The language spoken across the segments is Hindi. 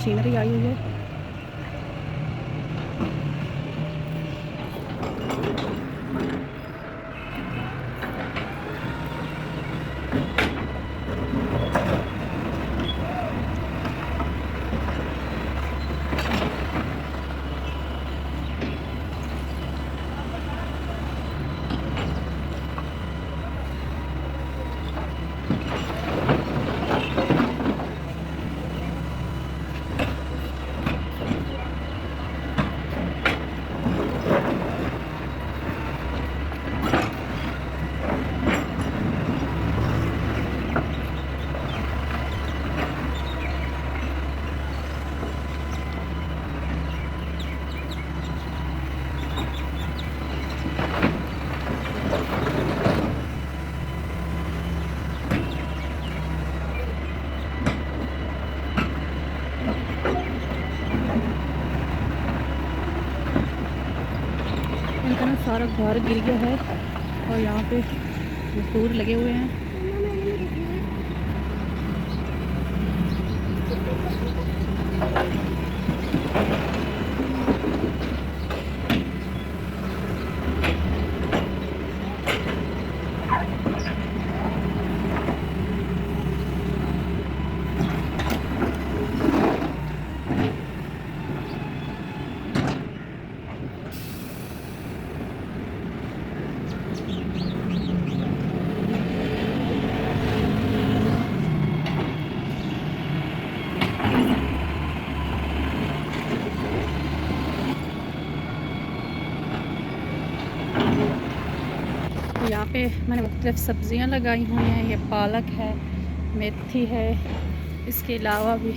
मशीनरी आई हुई है। इनका ना सारा घर गिर गया है और यहाँ पे मजदूर लगे हुए हैं। यहाँ पे मैंने मुख्तलिफ सब्ज़ियाँ लगाई हुई हैं। ये पालक है, मेथी है, इसके अलावा भी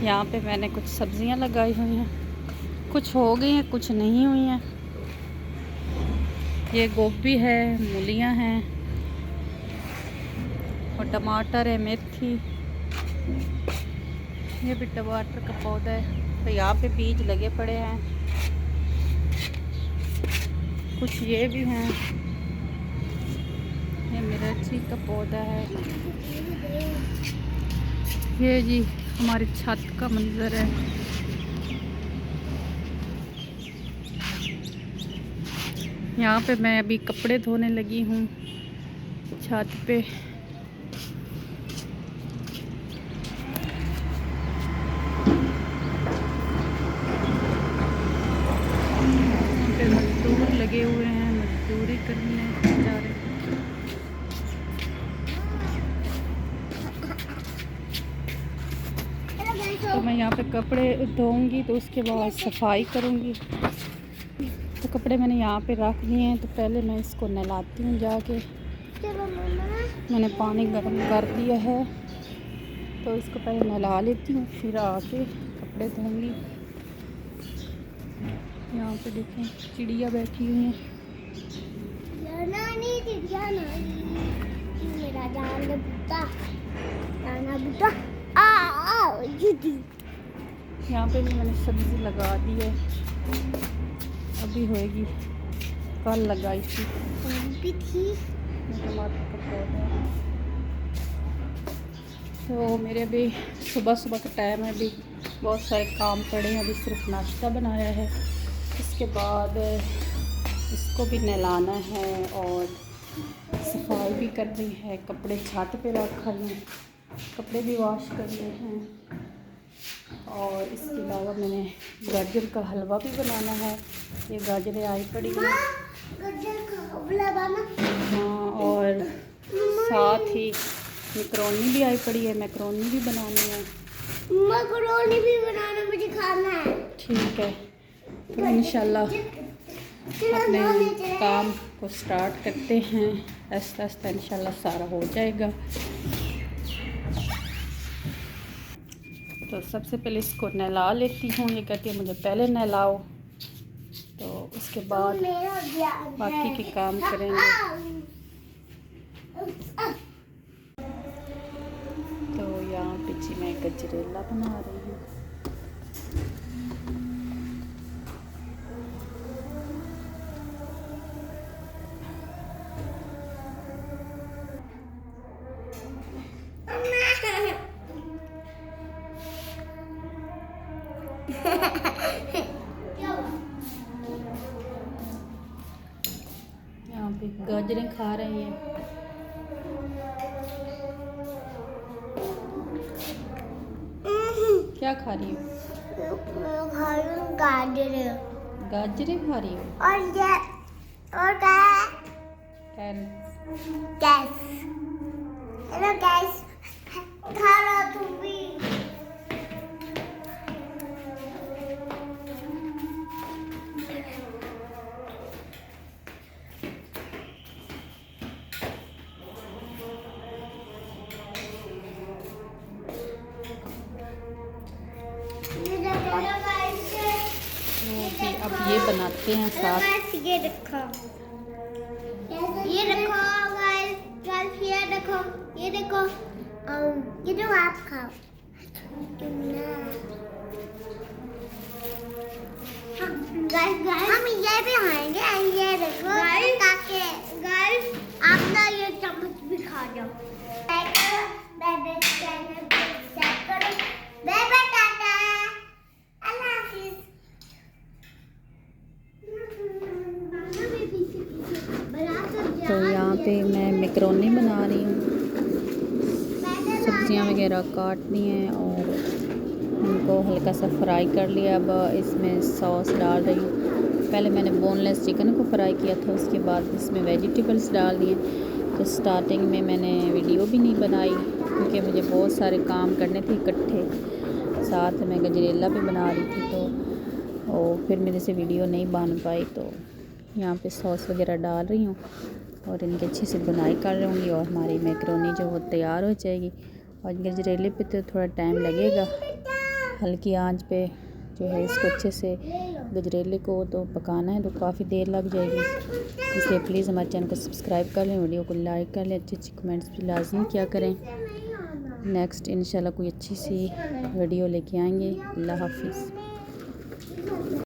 यहाँ पे मैंने कुछ सब्ज़ियाँ लगाई हुई हैं। कुछ हो गई हैं, कुछ नहीं हुई हैं। ये गोभी है, मूलियाँ हैं और टमाटर है, मेथी। ये भी टमाटर का पौधा है। तो यहाँ पे बीज लगे पड़े हैं। कुछ ये भी हैं। ये मिर्ची का पौधा है। ये जी हमारी छत का मंजर है। यहाँ पे मैं अभी कपड़े धोने लगी हूँ छत पे। यहाँ पे मजदूर लगे हुए हैं, मजदूरी करने जा रहे हैं। तो मैं यहाँ पे कपड़े धोऊंगी तो उसके बाद सफाई करूँगी। तो कपड़े मैंने यहाँ पे रख दिए हैं। तो पहले मैं इसको नहलाती हूँ जाके। मैंने पानी गर्म कर दिया है तो इसको पहले नहला लेती हूँ, फिर आके कपड़े धोऊंगी। यहाँ पे देखें चिड़िया बैठी हुई हैं। यहाँ पे भी मैंने सब्ज़ी लगा दी है, अभी होएगी। कल लगाई थी टमाटर का पौधा। तो मेरे भी सुबह सुबह का टाइम है, अभी बहुत सारे काम पड़े हैं। अभी सिर्फ नाश्ता बनाया है, इसके बाद इसको भी नहलाना है और सफाई भी करनी है। कपड़े छत पे रख हैं, कपड़े भी वॉश करने हैं। और इसके अलावा मैंने गाजर का हलवा भी बनाना है। ये गाजरें आई पड़ी हैं। हाँ, और साथ ही मैकरोनी भी आई पड़ी है, मैकरोनी भी बनानी है। मैकरोनी भी बनाना, मुझे खाना है। ठीक है, तो इंशाल्लाह अपने काम को स्टार्ट करते हैं। आहिस्ता आहिस्ता इंशाल्लाह सारा हो जाएगा। तो सबसे पहले इसको नहला लेती हूँ। ये कहती है मुझे पहले नहलाओ, तो उसके बाद बाकी के काम करेंगे। तो यहाँ पीछे मैं गजरेला बना रही हूँ। यहाँ पे गाजरें खा रही हैं। क्या खा रही हो? गाजरें। गाजरें खा रही हो? और ये और क्या? गैस। हेलो गैस, खा लो तुम भी। अब ये बनाते हैं साथ। ये रखो गाइस, ये देखो, ये देखो, ये जो आप खाओ। गाइस हम ये भी खाएंगे। ये देखो गाइस, आप ना ये चम्मच भी खा जाओ। तो यहाँ पे मैं मैकरोनी बना रही हूँ। सब्जियाँ वगैरह काटनी हैं और उनको हल्का सा फ्राई कर लिया। अब इसमें सॉस डाल रही हूँ। पहले मैंने बोनलेस चिकन को फ्राई किया था, उसके बाद इसमें वेजिटेबल्स डाल दिए। तो स्टार्टिंग में मैंने वीडियो भी नहीं बनाई क्योंकि मुझे बहुत सारे काम करने थे इकट्ठे। साथ मैं गजरेला भी बना रही थी, तो और फिर मेरे से वीडियो नहीं बन पाई। तो यहाँ पे सॉस वगैरह डाल रही हूँ और इनकी अच्छी से बुनाई कर लूँगी और हमारी मैकरोनी जो वो तैयार हो जाएगी। और गजरेले पे तो थोड़ा टाइम लगेगा, हल्की आंच पे जो है इसको अच्छे से गजरेले को तो पकाना है, तो काफ़ी देर लग जाएगी। इसलिए प्लीज़ हमारे चैनल को सब्सक्राइब कर लें, वीडियो को लाइक कर लें, अच्छे कमेंट्स भी लाजमी किया करें। नेक्स्ट इंशाल्लाह कोई अच्छी सी वीडियो लेके आएंगे। अल्लाह हाफिज़।